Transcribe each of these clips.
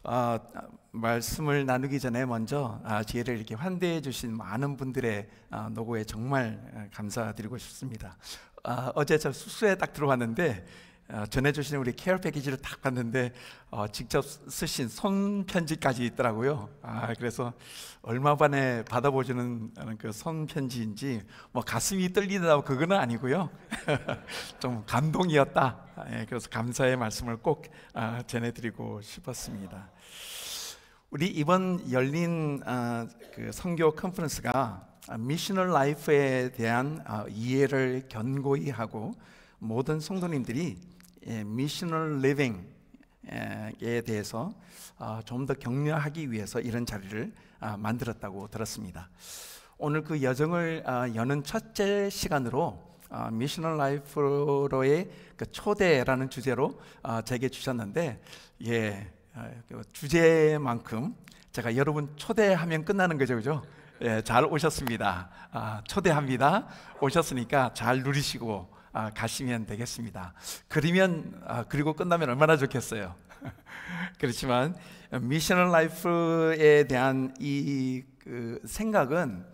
어, 말씀을 나누기 전에 먼저 저희를 이렇게 환대해 주신 많은 분들의 노고에 정말 감사드리고 싶습니다. 어제 저 숙소에 딱 들어왔는데 전해주신 우리 케어 패키지를 딱 봤는데 직접 쓰신 손편지까지 있더라고요. 그래서 얼마 만에 받아보시는 그 손편지인지 뭐 가슴이 떨리다고 그거는 아니고요. 좀 감동이었다. 그래서 감사의 말씀을 꼭 전해드리고 싶었습니다. 우리 이번 열린 그 선교 컨퍼런스가 미셔널 라이프에 대한 이해를 견고히 하고 모든 성도님들이 미셔널 리빙에 대해서 좀 더 격려하기 위해서 이런 자리를 만들었다고 들었습니다. 오늘 그 여정을 여는 첫째 시간으로 미셔널 라이프로의 그 초대라는 주제로 제게 주셨는데, 그 주제만큼 제가 여러분 초대하면 끝나는 거죠, 그죠? 잘 오셨습니다. 초대합니다. 오셨으니까 잘 누리시고 가시면 되겠습니다. 그리고 끝나면 얼마나 좋겠어요. 그렇지만 미셔널 라이프에 대한 그 생각은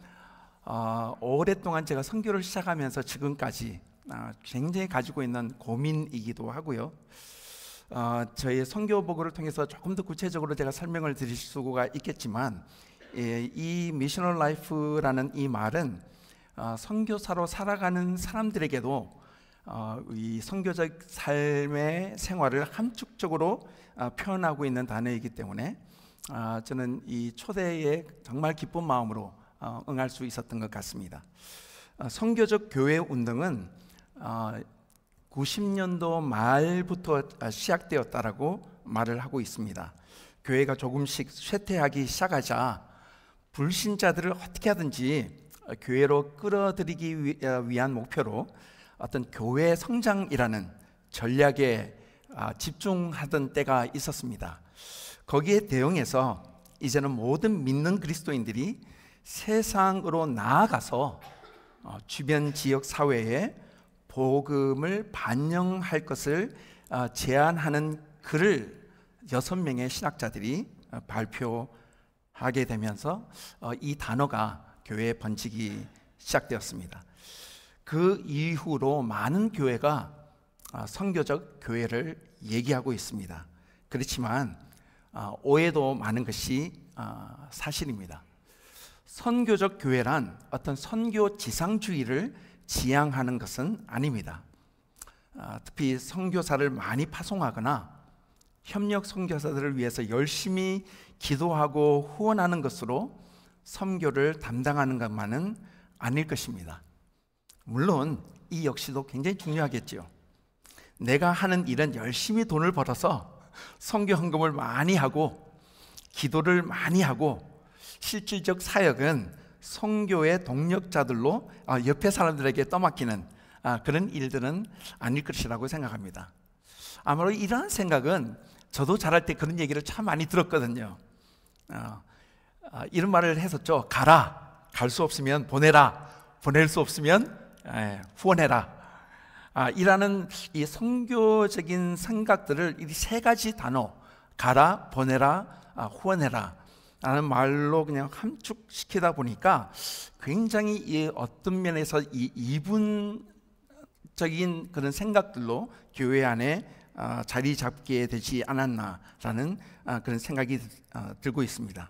오랫동안 제가 선교를 시작하면서 지금까지 굉장히 가지고 있는 고민이기도 하고요. 저희 선교보고를 통해서 조금 더 구체적으로 제가 설명을 드릴 수가 있겠지만, 이 미셔널 라이프라는 이 말은 선교사로 살아가는 사람들에게도 이 선교적 삶의 생활을 함축적으로 표현하고 있는 단어이기 때문에 저는 이 초대에 정말 기쁜 마음으로 응할 수 있었던 것 같습니다. 선교적 교회 운동은 90년도 말부터 시작되었다라고 말을 하고 있습니다. 교회가 조금씩 쇠퇴하기 시작하자 불신자들을 어떻게 하든지 교회로 끌어들이기 위한 목표로 어떤 교회 성장이라는 전략에 집중하던 때가 있었습니다. 거기에 대응해서 이제는 모든 믿는 그리스도인들이 세상으로 나아가서 주변 지역 사회에 복음을 반영할 것을 제안하는 글을 6명의 신학자들이 발표하게 되면서 이 단어가 교회에 번지기 시작되었습니다. 그 이후로 많은 교회가 선교적 교회를 얘기하고 있습니다. 그렇지만 오해도 많은 것이 사실입니다. 선교적 교회란 어떤 선교 지상주의를 지향하는 것은 아닙니다. 특히 선교사를 많이 파송하거나 협력 선교사들을 위해서 열심히 기도하고 후원하는 것으로 선교를 담당하는 것만은 아닐 것입니다. 물론 이 역시도 굉장히 중요하겠죠. 내가 하는 일은 열심히 돈을 벌어서 선교 헌금을 많이 하고 기도를 많이 하고 실질적 사역은 선교의 동력자들로 옆에 사람들에게 떠맡기는 그런 일들은 아닐 것이라고 생각합니다. 아마도 이러한 생각은 저도 자랄 때 그런 얘기를 참 많이 들었거든요. 이런 말을 했었죠. 가라, 갈 수 없으면 보내라, 보낼 수 없으면 후원해라. 이라는 이 선교적인 생각들을 이 세 가지 단어, 가라, 보내라, 후원해라 라는 말로 그냥 함축시키다 보니까 굉장히 이 어떤 면에서 이 이분적인 그런 생각들로 교회 안에 자리 잡게 되지 않았나라는 그런 생각이 들고 있습니다.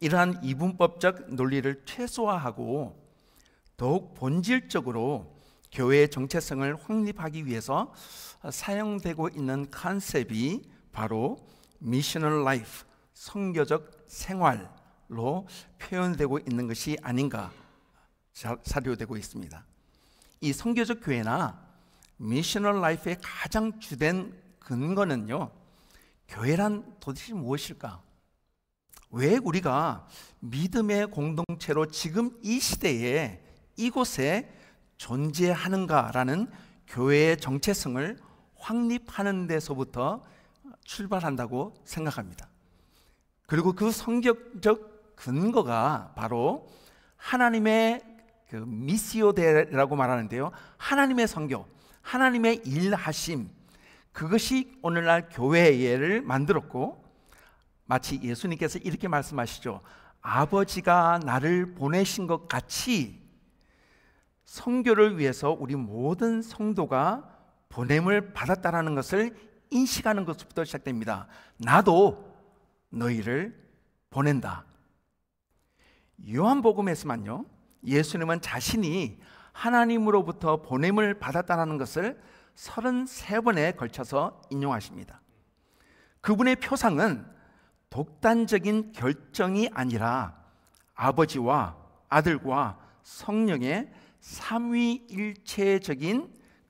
이러한 이분법적 논리를 최소화하고 더욱 본질적으로 교회의 정체성을 확립하기 위해서 사용되고 있는 컨셉이 바로 미셔널 라이프, 선교적 생활로 표현되고 있는 것이 아닌가 사료되고 있습니다. 이 선교적 교회나 미셔널 라이프의 가장 주된 근거는요, 교회란 도대체 무엇일까? 왜 우리가 믿음의 공동체로 지금 이 시대에 이곳에 존재하는가라는 교회의 정체성을 확립하는 데서부터 출발한다고 생각합니다. 그리고 그 성경적 근거가 바로 하나님의 그 미시오데라고 말하는데요, 하나님의 선교, 하나님의 일하심, 그것이 오늘날 교회를 만들었고 마치 예수님께서 이렇게 말씀하시죠. 아버지가 나를 보내신 것 같이 선교를 위해서 우리 모든 성도가 보냄을 받았다라는 것을 인식하는 것부터 시작됩니다. 나도 너희를 보낸다. 요한복음에서만요, 예수님은 자신이 하나님으로부터 보냄을 받았다는 것을 33번에 걸쳐서 인용하십니다. 그분의 표상은 독단적인 결정이 아니라 아버지와 아들과 성령의 삼위일체적인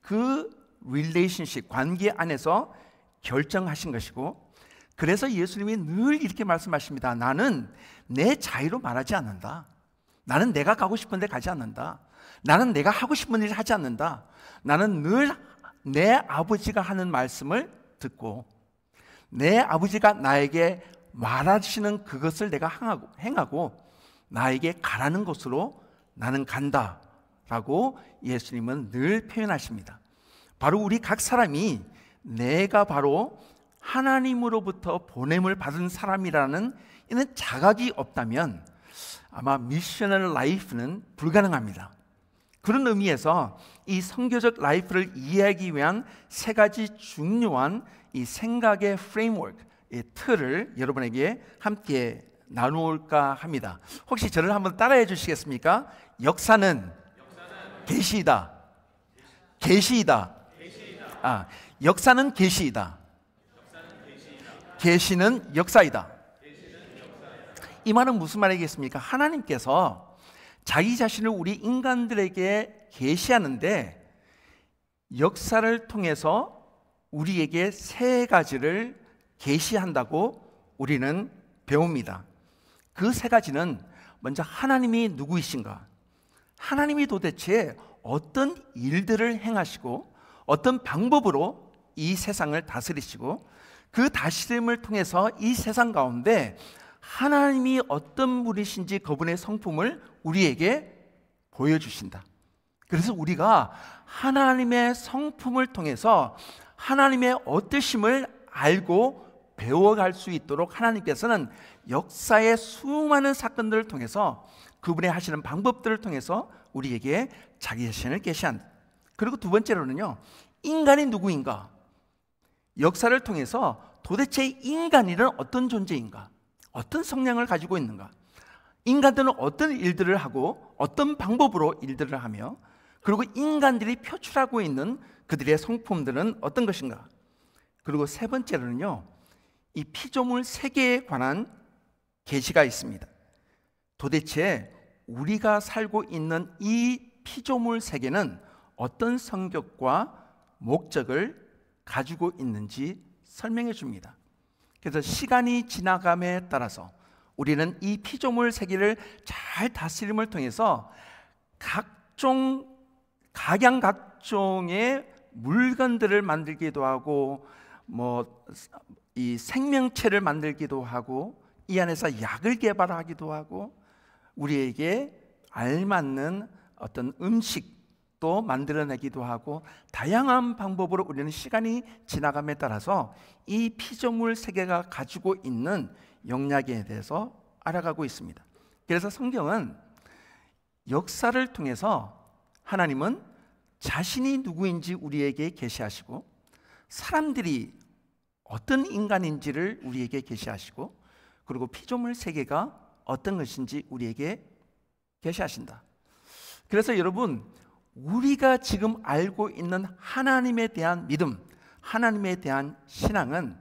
그 릴레이션십, 관계 안에서 결정하신 것이고, 그래서 예수님이 늘 이렇게 말씀하십니다. 나는 내 자유로 말하지 않는다. 나는 내가 가고 싶은 데 가지 않는다. 나는 내가 하고 싶은 일을 하지 않는다. 나는 늘 내 아버지가 하는 말씀을 듣고 내 아버지가 나에게 말하시는 그것을 내가 행하고 나에게 가라는 곳으로 나는 간다 라고 예수님은 늘 표현하십니다. 바로 우리 각 사람이 내가 바로 하나님으로부터 보냄을 받은 사람이라는 이런 자각이 없다면 아마 미셔널 라이프는 불가능합니다. 그런 의미에서 이 선교적 라이프를 이해하기 위한 세 가지 중요한 이 생각의 프레임워크, 이 틀을 여러분에게 함께 나누올까 합니다. 혹시 저를 한번 따라해 주시겠습니까? 역사는 계시이다. 계시이다. 역사는 계시이다. 계시는 역사이다. 이 말은 무슨 말이겠습니까? 하나님께서 자기 자신을 우리 인간들에게 계시하는데 역사를 통해서 우리에게 세 가지를 계시한다고 우리는 배웁니다. 그 세 가지는 먼저 하나님이 누구이신가? 하나님이 도대체 어떤 일들을 행하시고 어떤 방법으로 이 세상을 다스리시고 그 다스림을 통해서 이 세상 가운데 하나님이 어떤 분이신지 그분의 성품을 우리에게 보여주신다. 그래서 우리가 하나님의 성품을 통해서 하나님의 어떠심을 알고 배워갈 수 있도록 하나님께서는 역사의 수많은 사건들을 통해서 그분의 하시는 방법들을 통해서 우리에게 자기 자신을 계시한다. 그리고 두 번째로는요, 인간이 누구인가? 역사를 통해서 도대체 인간이란 어떤 존재인가? 어떤 성향을 가지고 있는가? 인간들은 어떤 일들을 하고 어떤 방법으로 일들을 하며 그리고 인간들이 표출하고 있는 그들의 성품들은 어떤 것인가? 그리고 세 번째로는요, 이 피조물 세계에 관한 계시가 있습니다. 도대체 우리가 살고 있는 이 피조물 세계는 어떤 성격과 목적을 가지고 있는지 설명해 줍니다. 그래서 시간이 지나감에 따라서 우리는 이 피조물 세계를 잘 다스림을 통해서 각양각종의 물건들을 만들기도 하고 이 생명체를 만들기도 하고 이 안에서 약을 개발하기도 하고 우리에게 알맞는 어떤 음식도 만들어내기도 하고 다양한 방법으로 우리는 시간이 지나감에 따라서 이 피조물 세계가 가지고 있는 영역에 대해서 알아가고 있습니다. 그래서 성경은 역사를 통해서 하나님은 자신이 누구인지 우리에게 계시하시고 사람들이 어떤 인간인지를 우리에게 계시하시고 그리고 피조물 세계가 어떤 것인지 우리에게 계시하신다. 그래서 여러분, 우리가 지금 알고 있는 하나님에 대한 믿음, 하나님에 대한 신앙은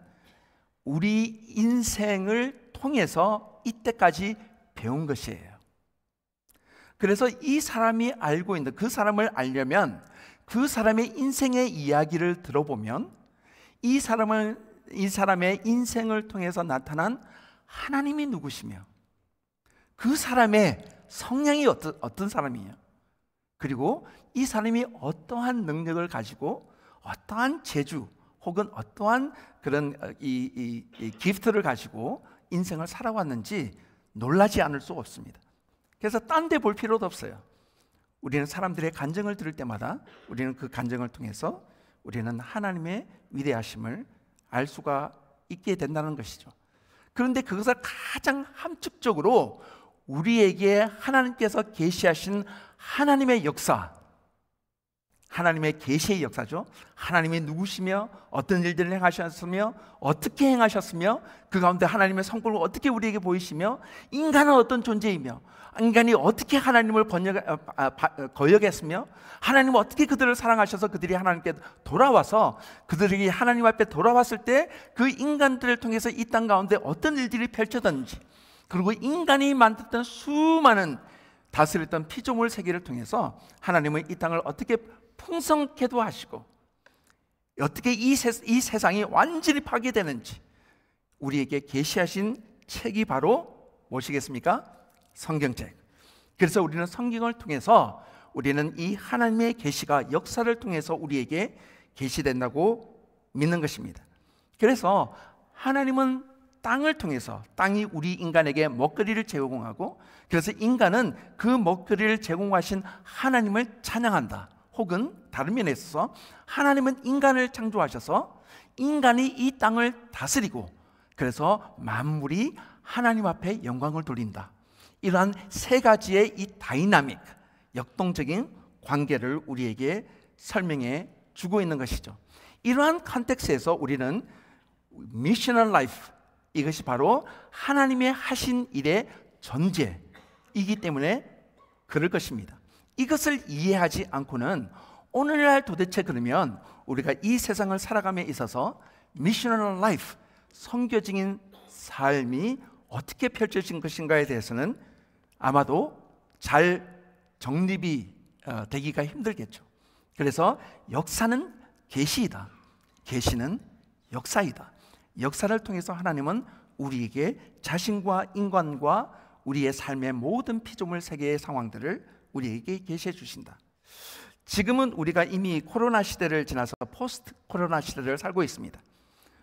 우리 인생을 통해서 이때까지 배운 것이에요. 그래서 이 사람이 알고 있는 그 사람을 알려면 그 사람의 인생의 이야기를 들어보면 이 사람의 인생을 통해서 나타난 하나님이 누구시며 그 사람의 성향이 어떤 사람이에요. 그리고 이 사람이 어떠한 능력을 가지고 어떠한 재주 혹은 어떠한 그런 이 기프트를 가지고 인생을 살아왔는지 놀라지 않을 수 없습니다. 그래서 딴 데 볼 필요도 없어요. 우리는 사람들의 간증을 들을 때마다 우리는 그 간증을 통해서 우리는 하나님의 위대하심을 알 수가 있게 된다는 것이죠. 그런데 그것을 가장 함축적으로 우리에게 하나님께서 계시하신 하나님의 역사, 하나님의 계시의 역사죠. 하나님이 누구시며 어떤 일들을 행하셨으며 어떻게 행하셨으며 그 가운데 하나님의 성품을 어떻게 우리에게 보이시며 인간은 어떤 존재이며 인간이 어떻게 하나님을 거역했으며 하나님은 어떻게 그들을 사랑하셔서 그들이 하나님께 돌아와서 그들이 하나님 앞에 돌아왔을 때 그 인간들을 통해서 이 땅 가운데 어떤 일들이 펼쳐졌는지, 그리고 인간이 만들었던 수많은 다스렸던 피조물 세계를 통해서 하나님은 이 땅을 어떻게 풍성케도 하시고 어떻게 이 세상이 완전히 파괴되는지 우리에게 계시하신 책이 바로 무엇이겠습니까? 성경책. 그래서 우리는 성경을 통해서 우리는 이 하나님의 계시가 역사를 통해서 우리에게 계시된다고 믿는 것입니다. 그래서 하나님은 땅을 통해서, 땅이 우리 인간에게 먹거리를 제공하고, 그래서 인간은 그 먹거리를 제공하신 하나님을 찬양한다. 혹은 다른 면에 있어서 하나님은 인간을 창조하셔서 인간이 이 땅을 다스리고, 그래서 만물이 하나님 앞에 영광을 돌린다. 이러한 세 가지의 이 다이나믹, 역동적인 관계를 우리에게 설명해 주고 있는 것이죠. 이러한 컨텍스트에서 우리는 미셔널 라이프, 이것이 바로 하나님의 하신 일의 전제이기 때문에 그럴 것입니다. 이것을 이해하지 않고는 오늘날 도대체 그러면 우리가 이 세상을 살아감에 있어서 미셔널 라이프, 선교적인 삶이 어떻게 펼쳐진 것인가에 대해서는 아마도 잘 정립이 되기가 힘들겠죠. 그래서 역사는 계시이다, 계시는 역사이다. 역사를 통해서 하나님은 우리에게 자신과 인간과 우리의 삶의 모든 피조물 세계의 상황들을 우리에게 계시해 주신다. 지금은 우리가 이미 코로나 시대를 지나서 포스트 코로나 시대를 살고 있습니다.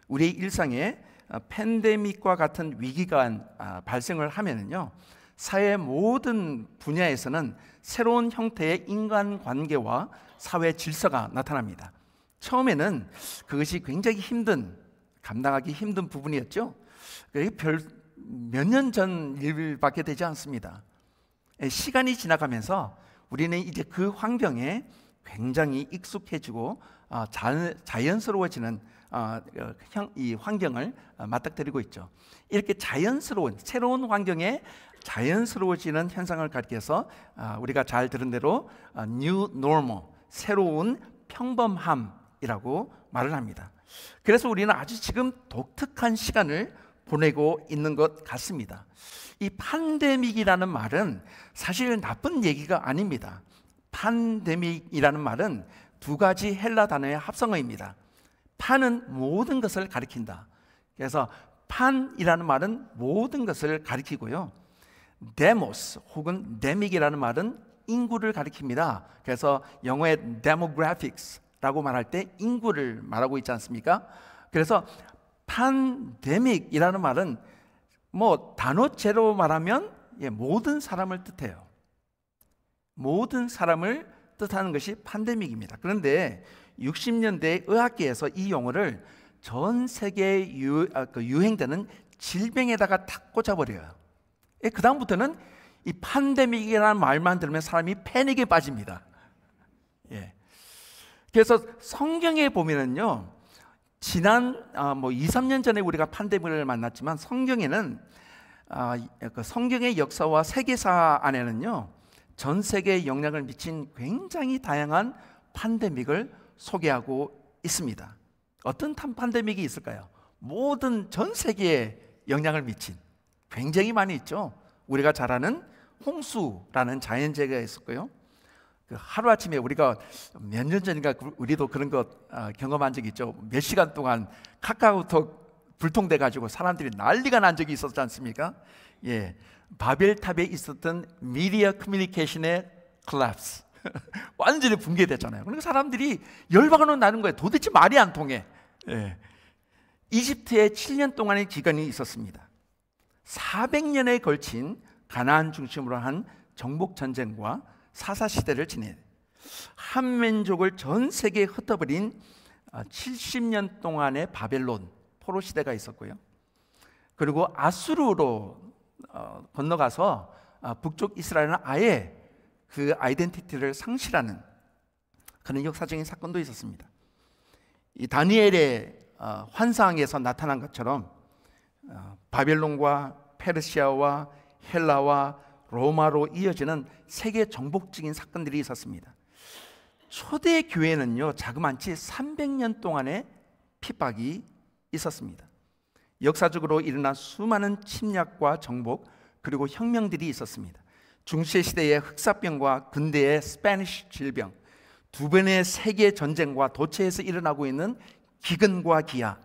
우리의 일상에 팬데믹과 같은 위기가 발생을 하면은요, 사회 모든 분야에서는 새로운 형태의 인간관계와 사회 질서가 나타납니다. 처음에는 그것이 굉장히 감당하기 힘든 부분이었죠. 몇 년 전 일밖에 되지 않습니다. 시간이 지나가면서 우리는 이제 그 환경에 굉장히 익숙해지고 자연스러워지는 이 환경을 맞닥뜨리고 있죠. 이렇게 자연스러운 새로운 환경에 자연스러워지는 현상을 가리켜서 우리가 잘 들은 대로 New Normal, 새로운 평범함이라고 말을 합니다. 그래서 우리는 아주 지금 독특한 시간을 보내고 있는 것 같습니다. 이 팬데믹이라는 말은 사실 나쁜 얘기가 아닙니다. 팬데믹이라는 말은 두 가지 헬라 단어의 합성어입니다. 판은 모든 것을 가리킨다. 그래서 판이라는 말은 모든 것을 가리키고요, 데모스 혹은 데믹이라는 말은 인구를 가리킵니다. 그래서 영어의 demographics라고 말할 때 인구를 말하고 있지 않습니까? 그래서 팬데믹이라는 말은 단어체로 말하면 모든 사람을 뜻해요. 모든 사람을 뜻하는 것이 팬데믹입니다. 그런데 60년대 의학계에서 이 용어를 전 세계에 유행되는 질병에다가 탁 꽂아버려요. 그 다음부터는 이 팬데믹이라는 말만 들으면 사람이 패닉에 빠집니다. 그래서 성경에 보면은요, 지난 2, 3년 전에 우리가 팬데믹을 만났지만 성경에는 성경의 역사와 세계사 안에는요, 전 세계에 영향을 미친 굉장히 다양한 팬데믹을 소개하고 있습니다. 어떤 팬데믹이 있을까요? 모든 전 세계에 영향을 미친 굉장히 많이 있죠. 우리가 잘 아는 홍수라는 자연재해가 있었고요, 하루아침에 우리가 몇 년 전인가 우리도 그런 거 경험한 적이 있죠. 몇 시간 동안 카카오톡 불통돼 가지고 사람들이 난리가 난 적이 있었지 않습니까? 바벨탑에 있었던 미디어 커뮤니케이션의 콜랩스 완전히 붕괴됐잖아요. 그러니까 사람들이 열받아 나는 거예요. 도대체 말이 안 통해. 이집트에 7년 동안의 기간이 있었습니다. 400년에 걸친 가나안 중심으로 한 정복 전쟁과 사사 시대를 지내 한민족을 전 세계에 흩어버린 70년 동안의 바벨론 포로 시대가 있었고요, 그리고 아수르로 건너가서 북쪽 이스라엘은 아예 그 아이덴티티를 상실하는 그런 역사적인 사건도 있었습니다. 이 다니엘의 환상에서 나타난 것처럼 바벨론과 페르시아와 헬라와 로마로 이어지는 세계 정복적인 사건들이 있었습니다. 초대 교회는요, 자그만치 300년 동안의 핍박이 있었습니다. 역사적으로 일어난 수많은 침략과 정복 그리고 혁명들이 있었습니다. 중세 시대의 흑사병과 근대의 스페니쉬 질병, 두 번의 세계 전쟁과 도처에서 일어나고 있는 기근과 기아,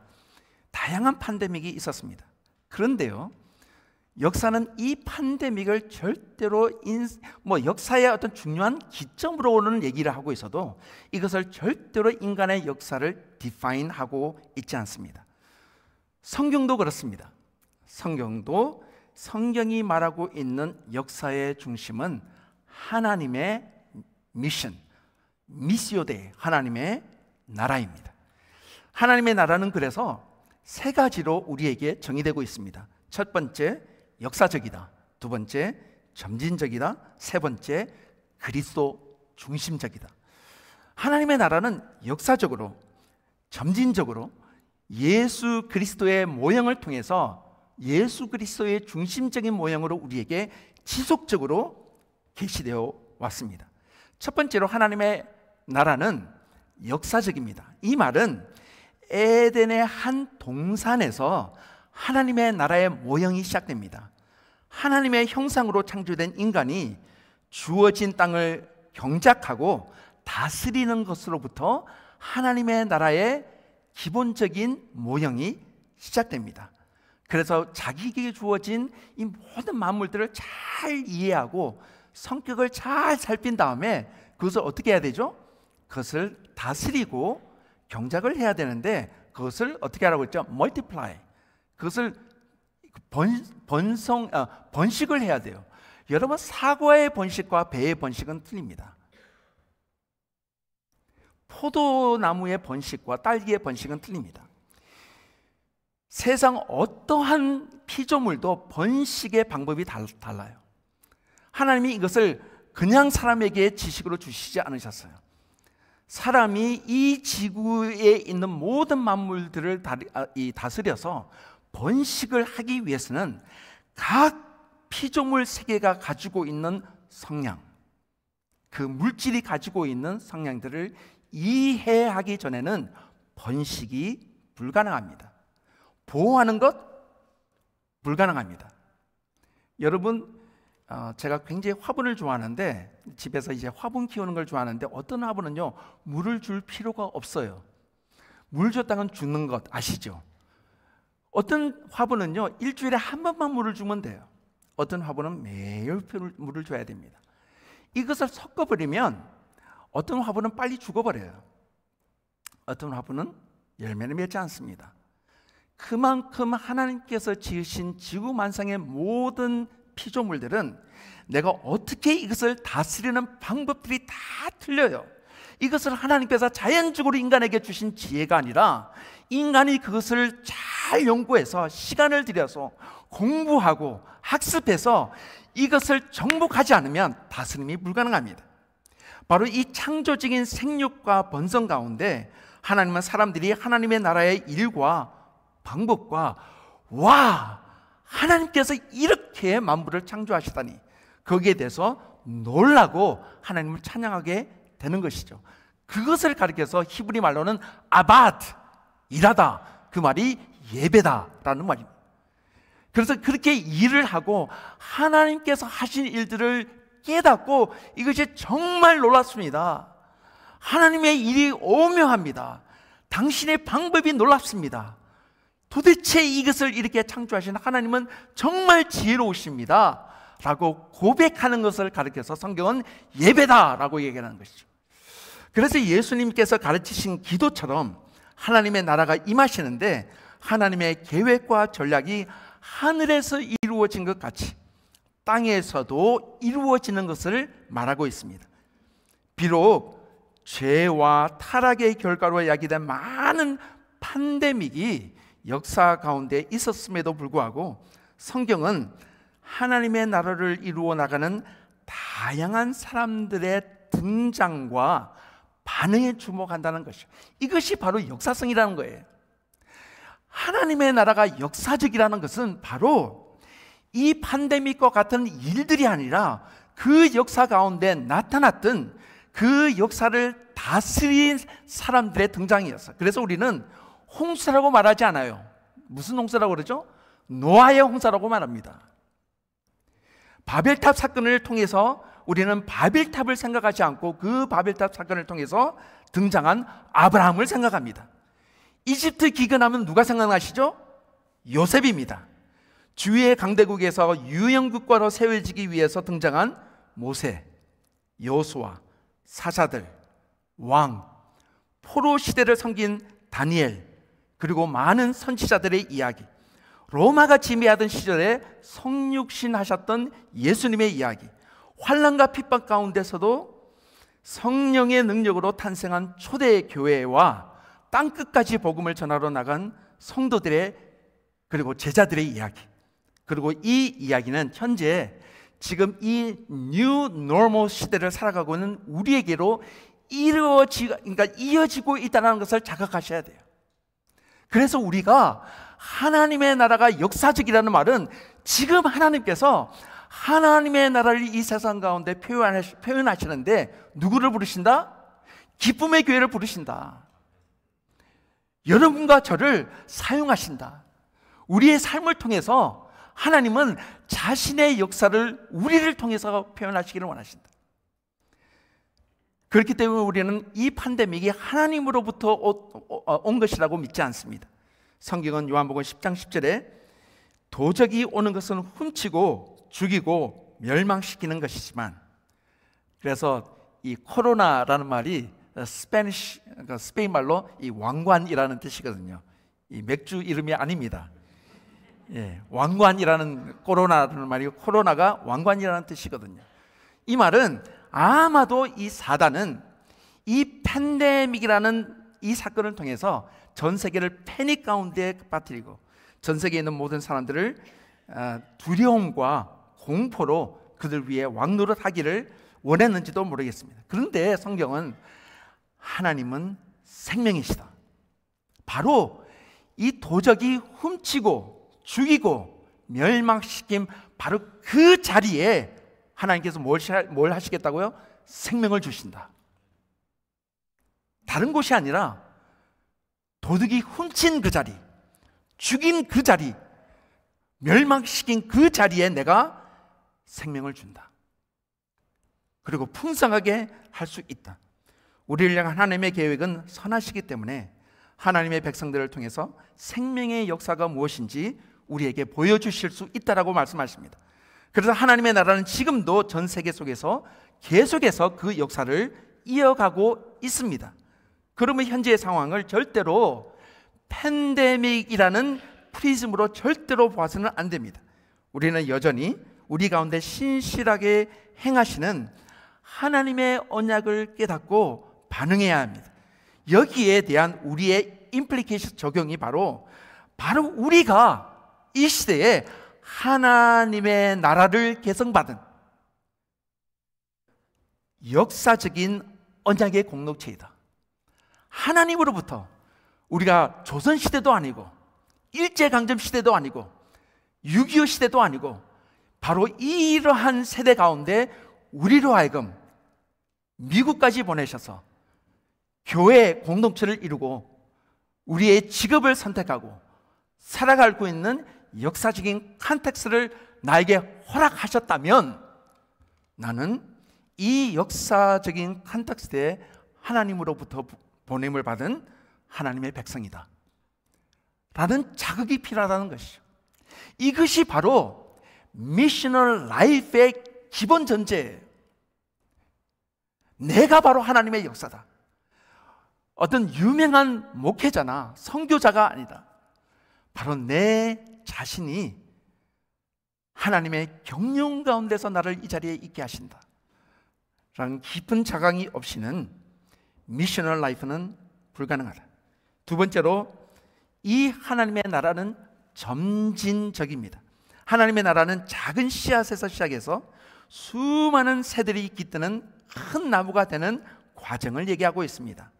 다양한 팬데믹이 있었습니다. 그런데요, 역사는 이 팬데믹을 절대로 역사의 어떤 중요한 기점으로는 얘기를 하고 있어도 이것을 절대로 인간의 역사를 디파인하고 있지 않습니다. 성경도 그렇습니다. 성경이 말하고 있는 역사의 중심은 하나님의 미시오 데이, 하나님의 나라입니다. 하나님의 나라는 그래서 세 가지로 우리에게 정의되고 있습니다. 첫 번째, 역사적이다. 두 번째, 점진적이다. 세 번째, 그리스도 중심적이다. 하나님의 나라는 역사적으로, 점진적으로 예수 그리스도의 모형을 통해서 예수 그리스도의 중심적인 모형으로 우리에게 지속적으로 계시되어 왔습니다. 첫 번째로 하나님의 나라는 역사적입니다. 이 말은 에덴의 한 동산에서 하나님의 나라의 모형이 시작됩니다. 하나님의 형상으로 창조된 인간이 주어진 땅을 경작하고 다스리는 것으로부터 하나님의 나라의 기본적인 모형이 시작됩니다. 그래서 자기에게 주어진 이 모든 만물들을 잘 이해하고 성격을 잘 살핀 다음에 그것을 어떻게 해야 되죠? 그것을 다스리고 경작을 해야 되는데 그것을 어떻게 하라고 했죠? multiply. 그것을 번식을 해야 돼요. 여러분, 사과의 번식과 배의 번식은 틀립니다. 포도나무의 번식과 딸기의 번식은 틀립니다. 세상 어떠한 피조물도 번식의 방법이 달라요. 하나님이 이것을 그냥 사람에게 지식으로 주시지 않으셨어요. 사람이 이 지구에 있는 모든 만물들을 다스려서 번식을 하기 위해서는 각 피조물 세계가 가지고 있는 성향, 그 물질이 가지고 있는 성향들을 이해하기 전에는 번식이 불가능합니다. 보호하는 것 불가능합니다. 여러분, 제가 굉장히 화분을 좋아하는데 집에서 이제 화분 키우는 걸 좋아하는데 어떤 화분은요, 물을 줄 필요가 없어요. 물 줬다간 죽는 것 아시죠? 어떤 화분은요, 일주일에 한 번만 물을 주면 돼요. 어떤 화분은 매일 물을 줘야 됩니다. 이것을 섞어버리면 어떤 화분은 빨리 죽어버려요. 어떤 화분은 열매를 맺지 않습니다. 그만큼 하나님께서 지으신 지구만상의 모든 피조물들은 내가 어떻게 이것을 다스리는 방법들이 다 틀려요. 이것을 하나님께서 자연적으로 인간에게 주신 지혜가 아니라 인간이 그것을 잘 연구해서 시간을 들여서 공부하고 학습해서 이것을 정복하지 않으면 다스림이 불가능합니다. 바로 이 창조적인 생육과 번성 가운데 하나님은 사람들이 하나님의 나라의 일과 방법과 하나님께서 이렇게 만물을 창조하시다니 거기에 대해서 놀라고 하나님을 찬양하게 되는 것이죠. 그것을 가리켜서 히브리 말로는 아바드, 일하다, 그 말이 예배다라는 말입니다. 그래서 그렇게 일을 하고 하나님께서 하신 일들을 깨닫고 이것이 정말 놀랍습니다. 하나님의 일이 오묘합니다. 당신의 방법이 놀랍습니다. 도대체 이것을 이렇게 창조하신 하나님은 정말 지혜로우십니다 라고 고백하는 것을 가르쳐서 성경은 예배다 라고 얘기하는 것이죠. 그래서 예수님께서 가르치신 기도처럼 하나님의 나라가 임하시는데 하나님의 계획과 전략이 하늘에서 이루어진 것 같이 땅에서도 이루어지는 것을 말하고 있습니다. 비록 죄와 타락의 결과로 야기된 많은 팬데믹이 역사 가운데 있었음에도 불구하고 성경은 하나님의 나라를 이루어 나가는 다양한 사람들의 등장과 반응에 주목한다는 것이죠. 이것이 바로 역사성이라는 거예요. 하나님의 나라가 역사적이라는 것은 바로 이 팬데믹과 같은 일들이 아니라 그 역사 가운데 나타났던 그 역사를 다스린 사람들의 등장이었어요. 그래서 우리는 홍수라고 말하지 않아요. 무슨 홍수라고 그러죠? 노아의 홍수라고 말합니다. 바벨탑 사건을 통해서 우리는 바벨탑을 생각하지 않고 그 바벨탑 사건을 통해서 등장한 아브라함을 생각합니다. 이집트 기근하면 누가 생각나시죠? 요셉입니다. 주위의 강대국에서 유형국가로 세워지기 위해서 등장한 모세, 여호수아, 사사들, 왕, 포로 시대를 섬긴 다니엘, 그리고 많은 선지자들의 이야기, 로마가 지배하던 시절에 성육신 하셨던 예수님의 이야기, 환난과 핍박 가운데서도 성령의 능력으로 탄생한 초대 교회와 땅끝까지 복음을 전하러 나간 성도들의 그리고 제자들의 이야기, 그리고 이 이야기는 현재 지금 이 뉴 노멀 시대를 살아가고 있는 우리에게로 이어지고 있다는 것을 자각하셔야 돼요. 그래서 우리가 하나님의 나라가 역사적이라는 말은 지금 하나님께서 하나님의 나라를 이 세상 가운데 표현하시는데 누구를 부르신다? 기쁨의 교회를 부르신다. 여러분과 저를 사용하신다. 우리의 삶을 통해서 하나님은 자신의 역사를 우리를 통해서 표현하시기를 원하신다. 그렇기 때문에 우리는 이 팬데믹이 하나님으로부터 온 것이라고 믿지 않습니다. 성경은 요한복음 10장 10절에 도적이 오는 것은 훔치고 죽이고 멸망시키는 것이지만, 그래서 이 코로나라는 말이 스페인 말로 이 왕관이라는 뜻이거든요. 이 맥주 이름이 아닙니다. 예, 왕관이라는 코로나라는 말이고 코로나가 왕관이라는 뜻이거든요. 이 말은 아마도 이 사단은 이 팬데믹이라는 이 사건을 통해서 전 세계를 패닉 가운데 빠뜨리고 전 세계에 있는 모든 사람들을 두려움과 공포로 그들 위해 왕노릇하기를 원했는지도 모르겠습니다. 그런데 성경은 하나님은 생명이시다. 바로 이 도적이 훔치고 죽이고 멸망시킨 바로 그 자리에 하나님께서 뭘 하시겠다고요? 생명을 주신다. 다른 곳이 아니라 도둑이 훔친 그 자리, 죽인 그 자리, 멸망시킨 그 자리에 내가 생명을 준다. 그리고 풍성하게 할 수 있다. 우리를 향한 하나님의 계획은 선하시기 때문에 하나님의 백성들을 통해서 생명의 역사가 무엇인지 우리에게 보여주실 수 있다라고 말씀하십니다. 그래서 하나님의 나라는 지금도 전 세계 속에서 계속해서 그 역사를 이어가고 있습니다. 그러면 현재의 상황을 절대로 팬데믹이라는 프리즘으로 절대로 봐서는 안 됩니다. 우리는 여전히 우리 가운데 신실하게 행하시는 하나님의 언약을 깨닫고 반응해야 합니다. 여기에 대한 우리의 임플리케이션 적용이 바로 우리가 이 시대에 하나님의 나라를 개성받은 역사적인 언약의 공동체이다. 하나님으로부터 우리가 조선시대도 아니고 일제강점시대도 아니고 6.25 시대도 아니고 바로 이러한 세대 가운데 우리로 하여금 미국까지 보내셔서 교회 공동체를 이루고 우리의 직업을 선택하고 살아가고 있는 역사적인 컨텍스트를 나에게 허락하셨다면 나는 이 역사적인 컨텍스트에 하나님으로부터 보냄을 받은 하나님의 백성이다 라는 자극이 필요하다는 것이죠. 이것이 바로 미셔널 라이프의 기본 전제예요. 내가 바로 하나님의 역사다. 어떤 유명한 목회자나 선교자가 아니다. 바로 내 자신이 하나님의 경륜 가운데서 나를 이 자리에 있게 하신다 라는 깊은 자각이 없이는 미셔널 라이프는 불가능하다. 두 번째로 이 하나님의 나라는 점진적입니다. 하나님의 나라는 작은 씨앗에서 시작해서 수많은 새들이 깃드는 큰 나무가 되는 과정을 얘기하고 있습니다.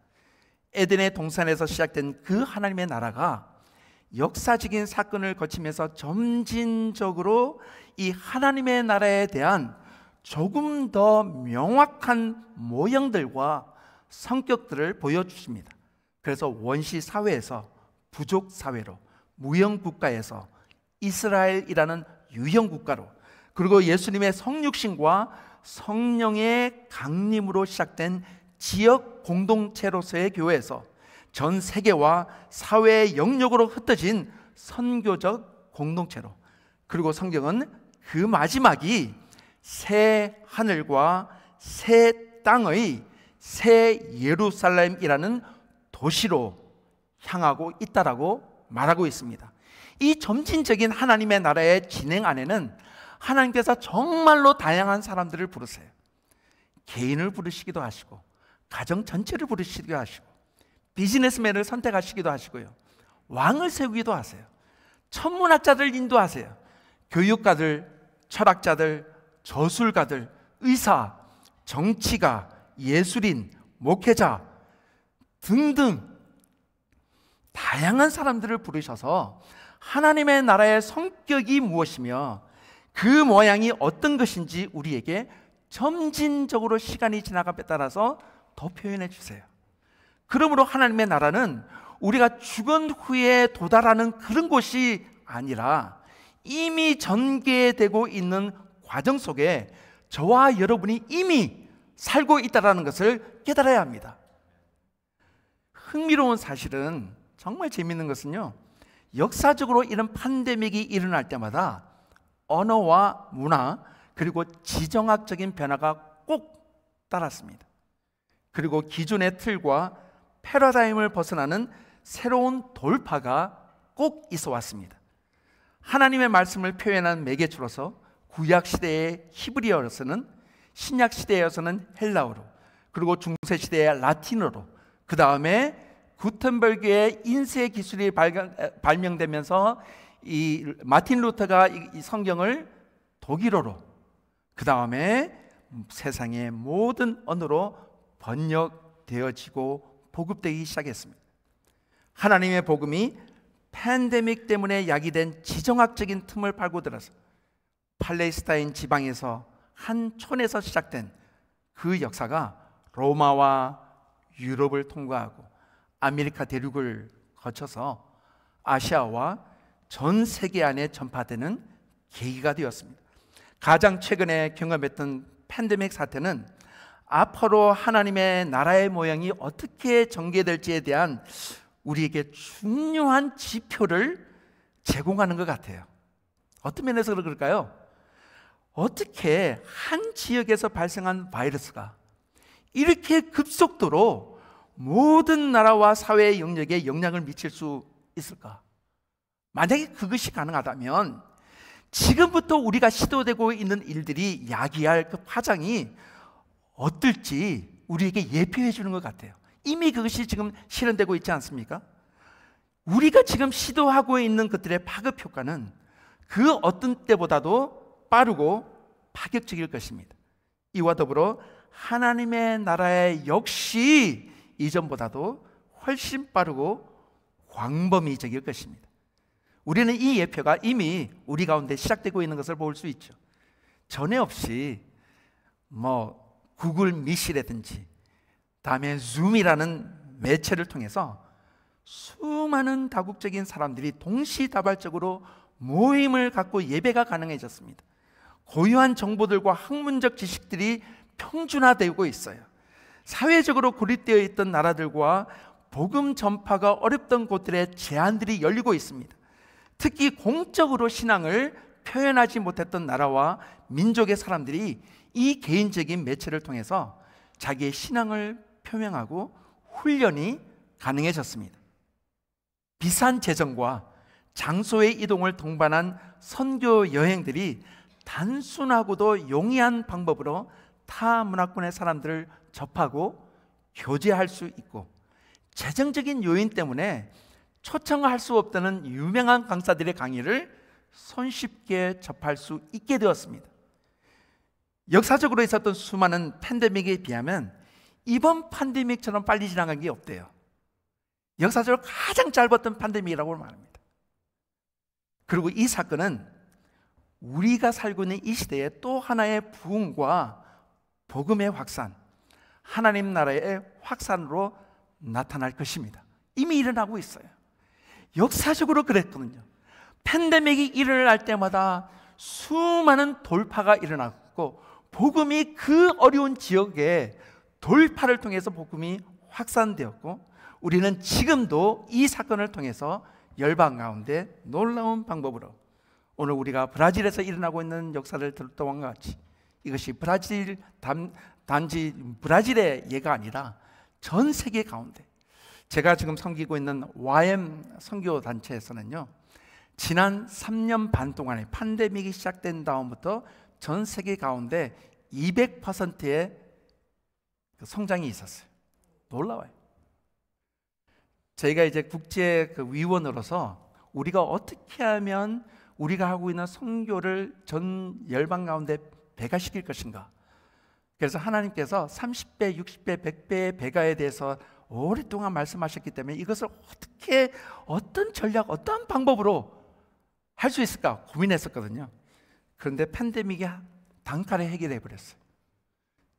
에덴의 동산에서 시작된 그 하나님의 나라가 역사적인 사건을 거치면서 점진적으로 이 하나님의 나라에 대한 조금 더 명확한 모형들과 성격들을 보여주십니다. 그래서 원시 사회에서 부족 사회로, 무형 국가에서 이스라엘이라는 유형 국가로, 그리고 예수님의 성육신과 성령의 강림으로 시작된 지역 공동체로서의 교회에서 전 세계와 사회의 영역으로 흩어진 선교적 공동체로, 그리고 성경은 그 마지막이 새 하늘과 새 땅의 새 예루살렘이라는 도시로 향하고 있다라고 말하고 있습니다. 이 점진적인 하나님의 나라의 진행 안에는 하나님께서 정말로 다양한 사람들을 부르세요. 개인을 부르시기도 하시고, 가정 전체를 부르시기도 하시고, 비즈니스맨을 선택하시기도 하시고요, 왕을 세우기도 하세요. 천문학자들 인도하세요. 교육가들, 철학자들, 저술가들, 의사, 정치가, 예술인, 목회자 등등 다양한 사람들을 부르셔서 하나님의 나라의 성격이 무엇이며 그 모양이 어떤 것인지 우리에게 점진적으로 시간이 지나감에 따라서 더 표현해 주세요. 그러므로 하나님의 나라는 우리가 죽은 후에 도달하는 그런 곳이 아니라 이미 전개되고 있는 과정 속에 저와 여러분이 이미 살고 있다는 것을 깨달아야 합니다. 흥미로운 사실은, 정말 재미있는 것은요, 역사적으로 이런 팬데믹이 일어날 때마다 언어와 문화 그리고 지정학적인 변화가 꼭 따랐습니다. 그리고 기존의 틀과 패러다임을 벗어나는 새로운 돌파가 꼭 있어 왔습니다. 하나님의 말씀을 표현한 매개체로서 구약시대의 히브리어로서는, 신약시대에서는 헬라어로, 그리고 중세시대의 라틴어로, 그 다음에 구텐버그의 인쇄 기술이 발명되면서 이 마틴 루터가 이 성경을 독일어로, 그 다음에 세상의 모든 언어로 번역되어지고 보급되기 시작했습니다. 하나님의 복음이 팬데믹 때문에 야기된 지정학적인 틈을 파고 들어서 팔레스타인 지방에서 한 촌에서 시작된 그 역사가 로마와 유럽을 통과하고 아메리카 대륙을 거쳐서 아시아와 전 세계 안에 전파되는 계기가 되었습니다. 가장 최근에 경험했던 팬데믹 사태는 앞으로 하나님의 나라의 모양이 어떻게 전개될지에 대한 우리에게 중요한 지표를 제공하는 것 같아요. 어떤 면에서 그럴까요? 어떻게 한 지역에서 발생한 바이러스가 이렇게 급속도로 모든 나라와 사회의 영역에 영향을 미칠 수 있을까? 만약에 그것이 가능하다면 지금부터 우리가 시도되고 있는 일들이 야기할 그 파장이 어떨지 우리에게 예표해 주는 것 같아요. 이미 그것이 지금 실현되고 있지 않습니까? 우리가 지금 시도하고 있는 것들의 파급 효과는 그 어떤 때보다도 빠르고 파격적일 것입니다. 이와 더불어 하나님의 나라의 역시 이전보다도 훨씬 빠르고 광범위적일 것입니다. 우리는 이 예표가 이미 우리 가운데 시작되고 있는 것을 볼 수 있죠. 전에 없이 구글 미시라든지 다음에 줌이라는 매체를 통해서 수많은 다국적인 사람들이 동시다발적으로 모임을 갖고 예배가 가능해졌습니다. 고유한 정보들과 학문적 지식들이 평준화되고 있어요. 사회적으로 고립되어 있던 나라들과 복음 전파가 어렵던 곳들의 제한들이 열리고 있습니다. 특히 공적으로 신앙을 표현하지 못했던 나라와 민족의 사람들이 이 개인적인 매체를 통해서 자기의 신앙을 표명하고 훈련이 가능해졌습니다. 비싼 재정과 장소의 이동을 동반한 선교 여행들이 단순하고도 용이한 방법으로 타 문화권의 사람들을 접하고 교제할 수 있고, 재정적인 요인 때문에 초청할 수 없다는 유명한 강사들의 강의를 손쉽게 접할 수 있게 되었습니다. 역사적으로 있었던 수많은 팬데믹에 비하면 이번 팬데믹처럼 빨리 지나간 게 없대요. 역사적으로 가장 짧았던 팬데믹이라고 말합니다. 그리고 이 사건은 우리가 살고 있는 이 시대에 또 하나의 부흥과 복음의 확산, 하나님 나라의 확산으로 나타날 것입니다. 이미 일어나고 있어요. 역사적으로 그랬거든요. 팬데믹이 일어날 때마다 수많은 돌파가 일어났고, 복음이 그 어려운 지역에 돌파를 통해서 복음이 확산되었고, 우리는 지금도 이 사건을 통해서 열방 가운데 놀라운 방법으로 오늘 우리가 브라질에서 일어나고 있는 역사를 들을 때와 같이, 이것이 단지 브라질의 예가 아니라 전 세계 가운데, 제가 지금 섬기고 있는 YM 선교 단체에서는요, 지난 3년 반 동안에 팬데믹이 시작된 다음부터 전 세계 가운데 200%의 성장이 있었어요. 놀라워요. 저희가 이제 국제 위원으로서 우리가 어떻게 하면 우리가 하고 있는 선교를 전 열방 가운데 배가시킬 것인가. 그래서 하나님께서 30배, 60배, 100배의 배가에 대해서 오랫동안 말씀하셨기 때문에 이것을 어떻게, 어떤 전략, 어떤 방법으로 할 수 있을까 고민했었거든요. 그런데 팬데믹이 단칼에 해결해 버렸어요.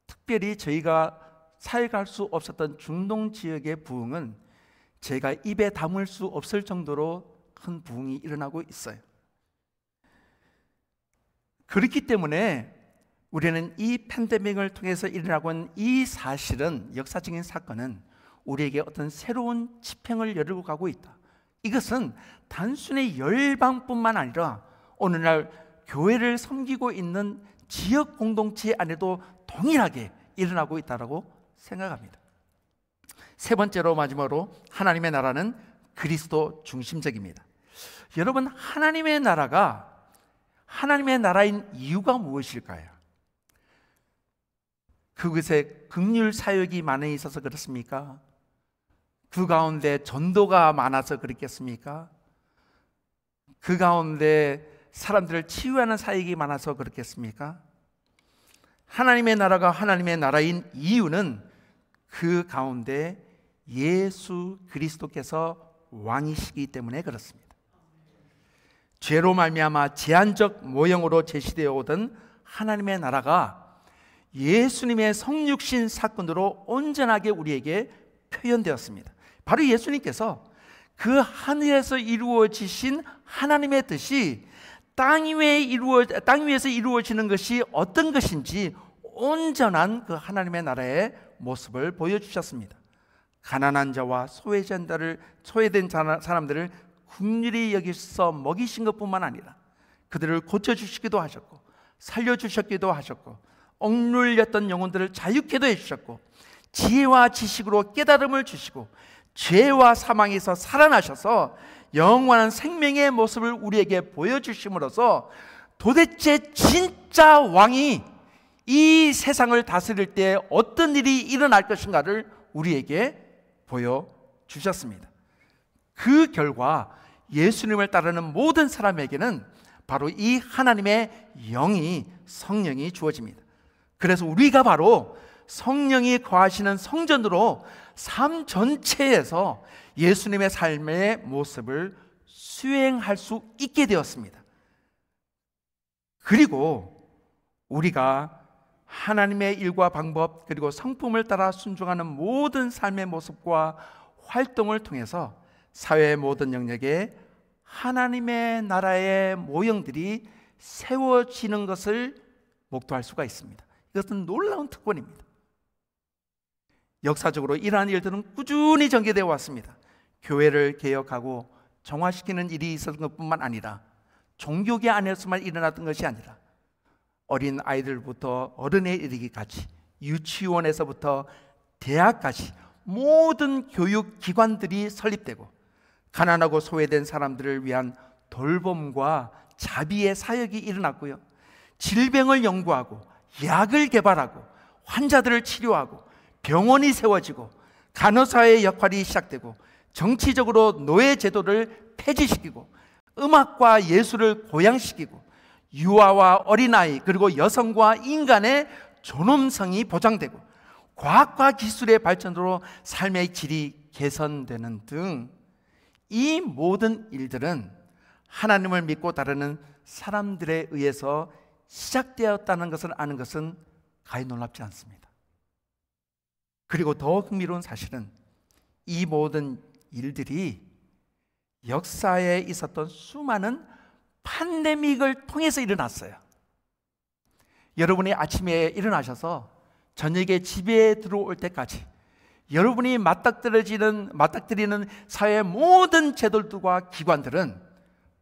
특별히 저희가 사역할 수 없었던 중동 지역의 부흥은 제가 입에 담을 수 없을 정도로 큰 부흥이 일어나고 있어요. 그렇기 때문에 우리는 이 팬데믹을 통해서 일어나고 있는 이 사실은, 역사적인 사건은 우리에게 어떤 새로운 지평을 열고 가고 있다. 이것은 단순히 열방뿐만 아니라 오늘날 교회를 섬기고 있는 지역 공동체 안에도 동일하게 일어나고 있다고 생각합니다. 세 번째로, 마지막으로, 하나님의 나라는 그리스도 중심적입니다. 여러분, 하나님의 나라가 하나님의 나라인 이유가 무엇일까요? 그곳에 긍휼 사역이 많이 있어서 그렇습니까? 그 가운데 전도가 많아서 그렇겠습니까? 그 가운데 사람들을 치유하는 사역이 많아서 그렇겠습니까? 하나님의 나라가 하나님의 나라인 이유는 그 가운데 예수 그리스도께서 왕이시기 때문에 그렇습니다. 죄로 말미암아 제한적 모형으로 제시되어 오던 하나님의 나라가 예수님의 성육신 사건으로 온전하게 우리에게 표현되었습니다. 바로 예수님께서 그 하늘에서 이루어지신 하나님의 뜻이 땅 위에서 이루어지는 것이 어떤 것인지 온전한 그 하나님의 나라의 모습을 보여주셨습니다. 가난한 자와 소외된 사람들을 긍휼히 여기서 먹이신 것뿐만 아니라 그들을 고쳐주시기도 하셨고, 살려주셨기도 하셨고, 억눌렸던 영혼들을 자유케도 해주셨고, 지혜와 지식으로 깨달음을 주시고, 죄와 사망에서 살아나셔서 영원한 생명의 모습을 우리에게 보여주심으로써 도대체 진짜 왕이 이 세상을 다스릴 때 어떤 일이 일어날 것인가를 우리에게 보여주셨습니다. 그 결과 예수님을 따르는 모든 사람에게는 바로 이 하나님의 영이, 성령이 주어집니다. 그래서 우리가 바로 성령이 거하시는 성전으로 삶 전체에서 예수님의 삶의 모습을 수행할 수 있게 되었습니다. 그리고 우리가 하나님의 일과 방법, 그리고 성품을 따라 순종하는 모든 삶의 모습과 활동을 통해서 사회의 모든 영역에 하나님의 나라의 모형들이 세워지는 것을 목도할 수가 있습니다. 이것은 놀라운 특권입니다. 역사적으로 이러한 일들은 꾸준히 전개되어 왔습니다. 교회를 개혁하고 정화시키는 일이 있었던 것뿐만 아니라 종교계 안에서만 일어났던 것이 아니라 어린 아이들부터 어른에 이르기까지, 유치원에서부터 대학까지 모든 교육기관들이 설립되고 가난하고 소외된 사람들을 위한 돌봄과 자비의 사역이 일어났고요, 질병을 연구하고 약을 개발하고 환자들을 치료하고 병원이 세워지고 간호사의 역할이 시작되고 정치적으로 노예 제도를 폐지시키고 음악과 예술을 고양시키고 유아와 어린아이 그리고 여성과 인간의 존엄성이 보장되고 과학과 기술의 발전으로 삶의 질이 개선되는 등 이 모든 일들은 하나님을 믿고 따르는 사람들에 의해서 시작되었다는 것을 아는 것은 가히 놀랍지 않습니다. 그리고 더 흥미로운 사실은 이 모든 일들이 역사에 있었던 수많은 팬데믹을 통해서 일어났어요. 여러분이 아침에 일어나셔서 저녁에 집에 들어올 때까지 여러분이 맞닥뜨리는 사회의 모든 제도들과 기관들은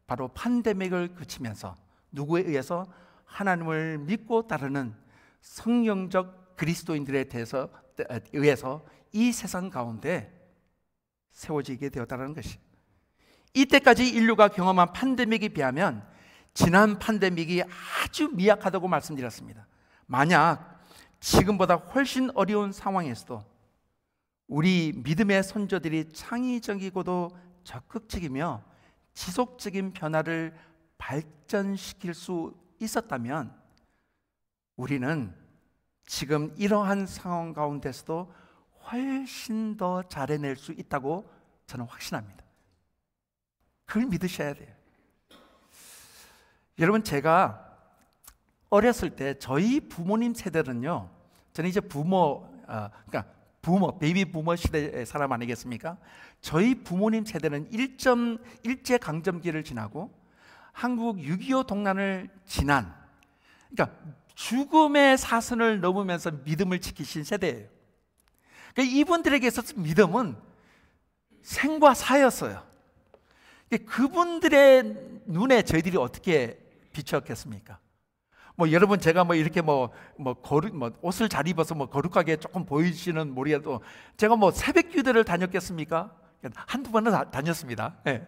바로 팬데믹을 거치면서 누구에 의해서 하나님을 믿고 따르는 성령적 그리스도인들에 의해서 이 세상 가운데 세워지게 되었다는 것이, 이때까지 인류가 경험한 팬데믹에 비하면 지난 팬데믹이 아주 미약하다고 말씀드렸습니다. 만약 지금보다 훨씬 어려운 상황에서도 우리 믿음의 선조들이 창의적이고도 적극적이며 지속적인 변화를 발전시킬 수 있었다면 우리는 지금 이러한 상황 가운데서도 훨씬 더 잘해낼 수 있다고 저는 확신합니다. 그걸 믿으셔야 돼요. 여러분, 제가 어렸을 때 저희 부모님 세대는요, 저는 이제 베이비 부머 시대의 사람 아니겠습니까? 저희 부모님 세대는 일제강점기를 지나고 한국 6.25 동란을 지난, 그러니까 죽음의 사선을 넘으면서 믿음을 지키신 세대예요. 그러니까 이분들에게 있어서 믿음은 생과 사였어요. 그분들의 눈에 저희들이 어떻게 비추었겠습니까? 여러분, 제가 이렇게 옷을 잘 입어서 거룩하게 조금 보이시는 모르겠도 제가 새벽 기도를 다녔겠습니까? 한두 번은 다녔습니다. 네.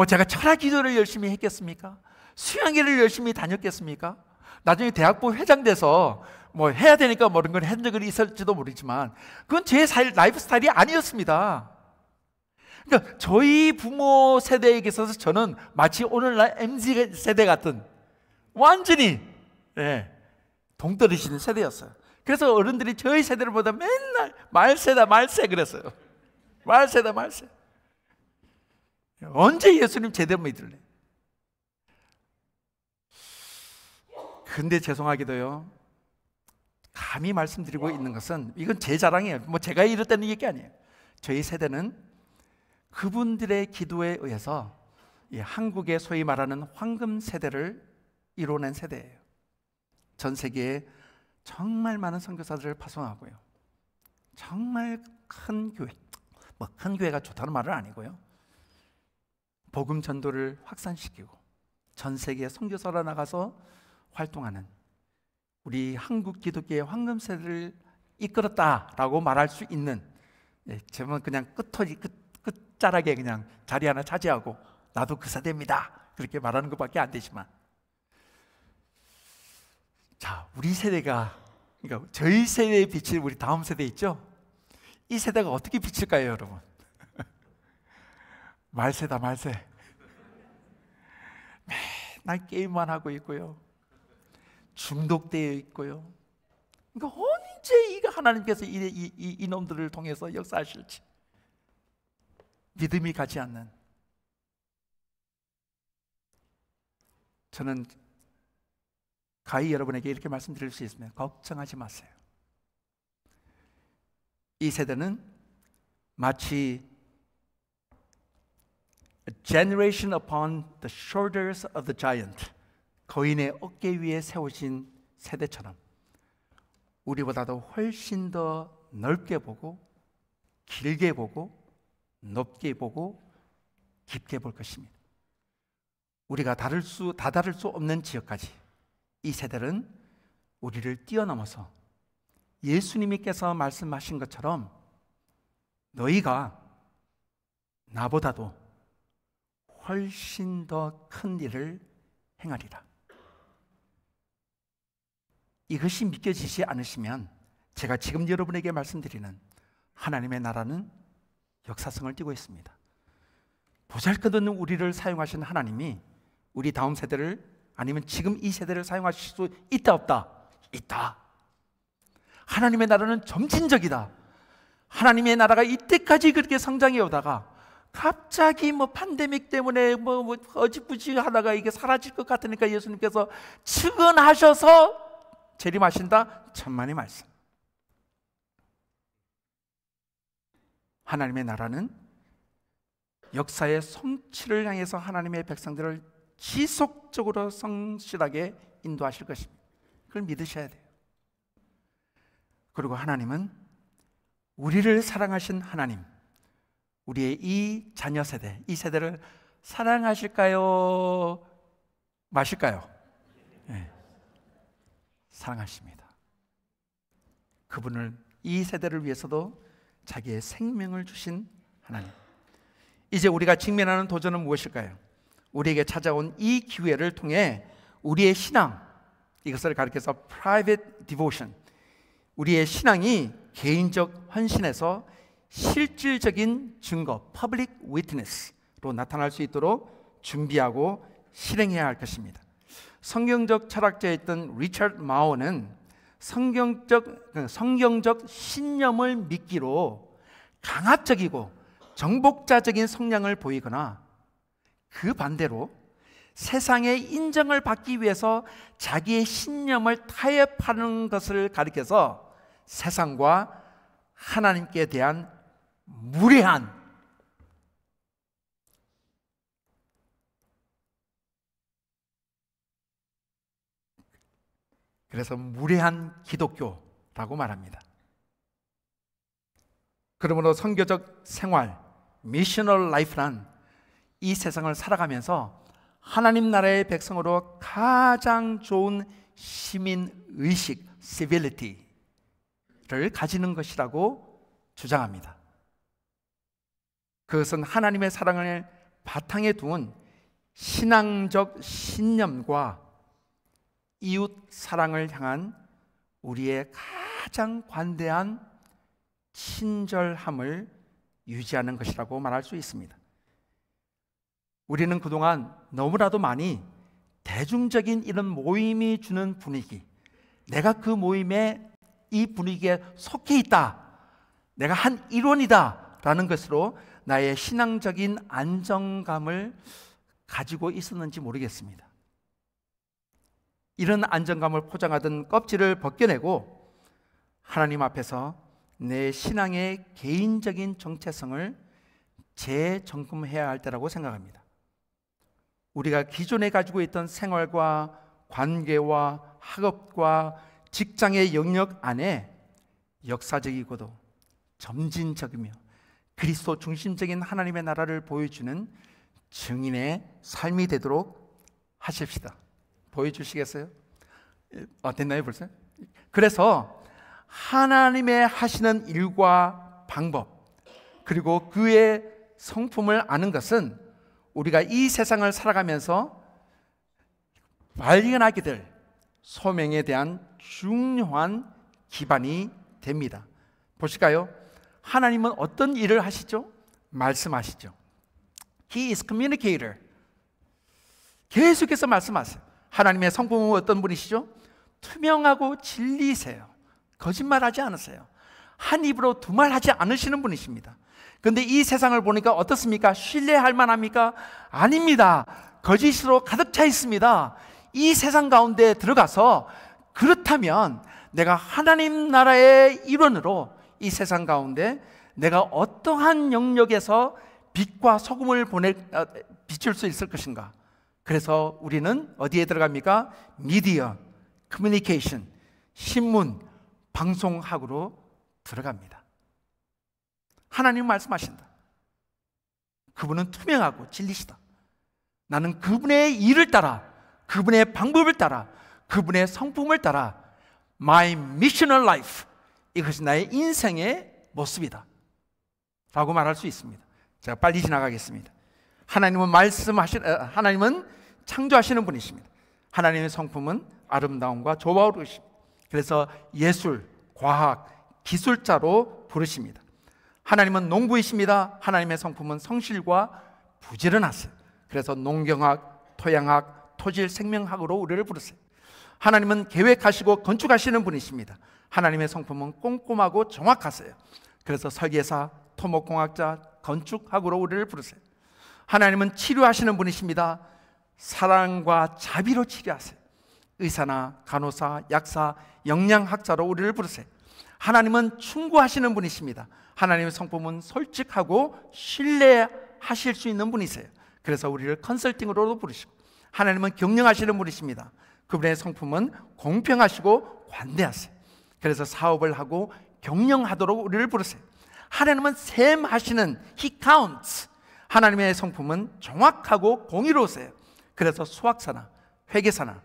제가 철학 기도를 열심히 했겠습니까? 수양회를 열심히 다녔겠습니까? 나중에 대학부 회장 돼서 해야 되니까 그런 걸 한 적은 있을지도 모르지만 그건 제 라이프 스타일이 아니었습니다. 그러니까 저희 부모 세대에 있어서 저는 마치 오늘날 MZ 세대 같은 완전히 동떨어지는 세대였어요. 그래서 어른들이 저희 세대를 보다 맨날 말세다 말세 그랬어요. 말세다 말세. 언제 예수님 제대로 믿을래? 근데 죄송하게도요, 감히 말씀드리고 있는 것은 이건 제 자랑이에요. 제가 이랬다는 얘기 아니에요. 저희 세대는 그분들의 기도에 의해서 한국의 소위 말하는 황금 세대를 이뤄낸 세대예요. 전 세계에 정말 많은 선교사들을 파송하고요, 정말 큰 교회, 큰 교회가 좋다는 말은 아니고요, 복음 전도를 확산시키고 전 세계에 선교사로 나가서 활동하는 우리 한국 기독교의 황금 세대를 이끌었다라고 말할 수 있는, 저는 그냥 끝자락에 그냥 자리 하나 차지하고 나도 그 세대입니다 그렇게 말하는 것밖에 안 되지만, 자, 우리 세대가, 그러니까 저희 세대에 비칠 우리 다음 세대 있죠? 이 세대가 어떻게 비칠까요, 여러분? 말세다 말세. 맨날 게임만 하고 있고요, 중독되어 있고요. 그러니까 언제 이거 하나님께서 이놈들을 통해서 역사하실지 믿음이 가지 않는, 저는 가히 여러분에게 이렇게 말씀드릴 수 있습니다. 걱정하지 마세요. 이 세대는 마치 A generation upon the shoulders of the giant, 거인의 어깨 위에 세우신 세대처럼 우리보다도 훨씬 더 넓게 보고 길게 보고 높게 보고 깊게 볼 것입니다. 우리가 다를 수 없는 지역까지 이 세대는 우리를 뛰어넘어서 예수님께서 말씀하신 것처럼 너희가 나보다도 훨씬 더 큰 일을 행하리라. 이것이 믿겨지지 않으시면 제가 지금 여러분에게 말씀드리는 하나님의 나라는 역사성을 띠고 있습니다. 보잘것없는 우리를 사용하신 하나님이 우리 다음 세대를, 아니면 지금 이 세대를 사용하실 수 있다 없다? 있다. 하나님의 나라는 점진적이다. 하나님의 나라가 이때까지 그렇게 성장해 오다가 갑자기 팬데믹 때문에 어지부지 하다가 이게 사라질 것 같으니까 예수님께서 측은하셔서 재림하신다. 천만의 말씀. 하나님의 나라는 역사의 성취를 향해서 하나님의 백성들을 지속적으로 성실하게 인도하실 것입니다. 그걸 믿으셔야 돼요. 그리고 하나님은 우리를 사랑하신 하나님, 우리의 이 자녀 세대, 이 세대를 사랑하실까요? 마실까요? 네. 사랑하십니다. 그분을, 이 세대를 위해서도 자기의 생명을 주신 하나님. 이제 우리가 직면하는 도전은 무엇일까요? 우리에게 찾아온 이 기회를 통해 우리의 신앙, 이것을 가리켜서 private devotion, 우리의 신앙이 개인적 헌신에서 실질적인 증거, public witness로 나타날 수 있도록 준비하고 실행해야 할 것입니다. 성경적 철학자였던 리처드 마워는 성경적 신념을 믿기로 강압적이고 정복자적인 성향을 보이거나, 그 반대로 세상의 인정을 받기 위해서 자기의 신념을 타협하는 것을 가리켜서 세상과 하나님께 대한 무례한, 그래서 무례한 기독교라고 말합니다. 그러므로 선교적 생활, 미셔널 라이프란 이 세상을 살아가면서 하나님 나라의 백성으로 가장 좋은 시민의식, civility 를 가지는 것이라고 주장합니다. 그것은 하나님의 사랑을 바탕에 두은 신앙적 신념과 이웃 사랑을 향한 우리의 가장 관대한 친절함을 유지하는 것이라고 말할 수 있습니다. 우리는 그동안 너무나도 많이 대중적인 이런 모임이 주는 분위기, 내가 그 모임에, 이 분위기에 속해 있다, 내가 한 일원이다 라는 것으로 나의 신앙적인 안정감을 가지고 있었는지 모르겠습니다. 이런 안정감을 포장하던 껍질을 벗겨내고 하나님 앞에서 내 신앙의 개인적인 정체성을 재점검해야 할 때라고 생각합니다. 우리가 기존에 가지고 있던 생활과 관계와 학업과 직장의 영역 안에 역사적이고도 점진적이며 그리스도 중심적인 하나님의 나라를 보여주는 증인의 삶이 되도록 하십시다. 보여주시겠어요? 됐나요 벌써? 그래서 하나님의 하시는 일과 방법, 그리고 그의 성품을 아는 것은 우리가 이 세상을 살아가면서 발견하게 될 소명에 대한 중요한 기반이 됩니다. 보실까요? 하나님은 어떤 일을 하시죠? 말씀하시죠. He is communicator. 계속해서 말씀하세요. 하나님의 성품은 어떤 분이시죠? 투명하고 진리세요. 거짓말하지 않으세요. 한 입으로 두 말 하지 않으시는 분이십니다. 그런데 이 세상을 보니까 어떻습니까? 신뢰할 만합니까? 아닙니다. 거짓으로 가득 차 있습니다. 이 세상 가운데 들어가서 그렇다면 내가 하나님 나라의 일원으로 이 세상 가운데 내가 어떠한 영역에서 빛과 소금을 비출 수 있을 것인가? 그래서 우리는 어디에 들어갑니까? 미디어, 커뮤니케이션, 신문, 방송학으로 들어갑니다. 하나님 말씀하신다. 그분은 투명하고 진리시다. 나는 그분의 일을 따라, 그분의 방법을 따라, 그분의 성품을 따라 My missional life, 이것이 나의 인생의 모습이다 라고 말할 수 있습니다. 제가 빨리 지나가겠습니다. 하나님은 창조하시는 분이십니다. 하나님의 성품은 아름다움과 조화로우십니다. 그래서 예술, 과학, 기술자로 부르십니다. 하나님은 농부이십니다. 하나님의 성품은 성실과 부지런하세요. 그래서 농경학, 토양학, 토질, 생명학으로 우리를 부르세요. 하나님은 계획하시고 건축하시는 분이십니다. 하나님의 성품은 꼼꼼하고 정확하세요. 그래서 설계사, 토목공학자, 건축학으로 우리를 부르세요. 하나님은 치료하시는 분이십니다. 사랑과 자비로 치료하세요. 의사나 간호사, 약사, 영양학자로 우리를 부르세요. 하나님은 충고하시는 분이십니다. 하나님의 성품은 솔직하고 신뢰하실 수 있는 분이세요. 그래서 우리를 컨설팅으로도 부르시고, 하나님은 경영하시는 분이십니다. 그분의 성품은 공평하시고 관대하세요. 그래서 사업을 하고 경영하도록 우리를 부르세요. 하나님은 셈하시는 He counts. 하나님의 성품은 정확하고 공의로우세요. 그래서 수학사나 회계사나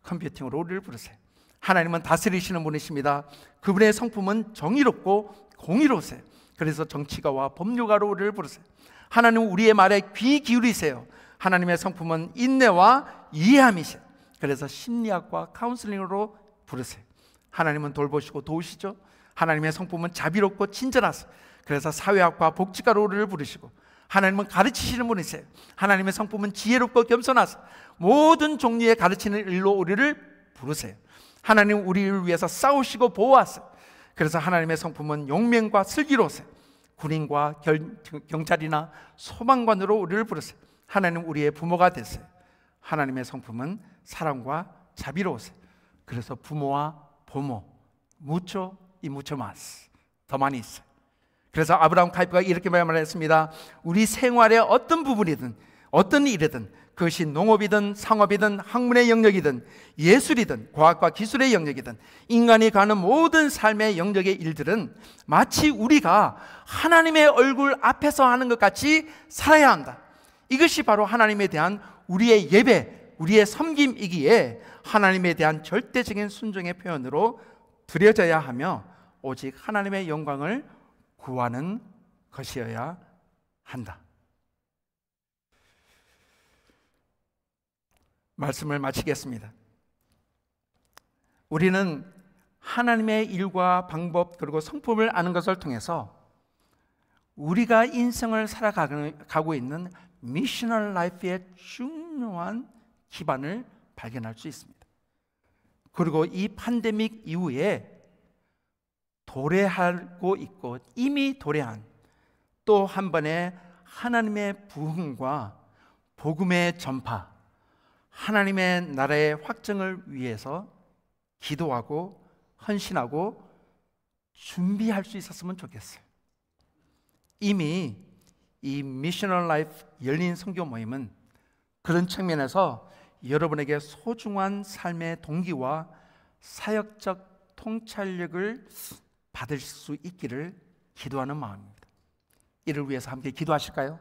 컴퓨팅으로 우리를 부르세요. 하나님은 다스리시는 분이십니다. 그분의 성품은 정의롭고 공의로우세요. 그래서 정치가와 법률가로 우리를 부르세요. 하나님은 우리의 말에 귀 기울이세요. 하나님의 성품은 인내와 이해함이세요. 그래서 심리학과 카운슬링으로 부르세요. 하나님은 돌보시고 도우시죠. 하나님의 성품은 자비롭고 친절하세요. 그래서 사회학과 복지가로 우리를 부르시고, 하나님은 가르치시는 분이세요. 하나님의 성품은 지혜롭고 겸손하세요. 모든 종류의 가르치는 일로 우리를 부르세요. 하나님은 우리를 위해서 싸우시고 보호하세요. 그래서 하나님의 성품은 용맹과 슬기로우세요. 군인과 경찰이나 소방관으로 우리를 부르세요. 하나님은 우리의 부모가 되세요. 하나님의 성품은 사랑과 자비로우세요. 그래서 부모와 보모, mucho y mucho más, 더 많이 있어요. 그래서 아브라함 카이프가 이렇게 말했습니다. 우리 생활의 어떤 부분이든 어떤 일이든, 그것이 농업이든 상업이든 학문의 영역이든 예술이든 과학과 기술의 영역이든 인간이 가는 모든 삶의 영역의 일들은 마치 우리가 하나님의 얼굴 앞에서 하는 것 같이 살아야 한다. 이것이 바로 하나님에 대한 우리의 예배, 우리의 섬김이기에 하나님에 대한 절대적인 순종의 표현으로 드려져야 하며, 오직 하나님의 영광을 구하는 것이어야 한다. 말씀을 마치겠습니다. 우리는 하나님의 일과 방법 그리고 성품을 아는 것을 통해서 우리가 인생을 살아가고 있는 미셔널 라이프의 중요한 기반을 발견할 수 있습니다. 그리고 이 팬데믹 이후에 도래하고 있고 이미 도래한 또 한 번의 하나님의 부흥과 복음의 전파, 하나님의 나라의 확정을 위해서 기도하고 헌신하고 준비할 수 있었으면 좋겠어요. 이미 이 미셔널 라이프 열린 선교 모임은 그런 측면에서 여러분에게 소중한 삶의 동기와 사역적 통찰력을 받을 수 있기를 기도하는 마음입니다. 이를 위해서 함께 기도하실까요?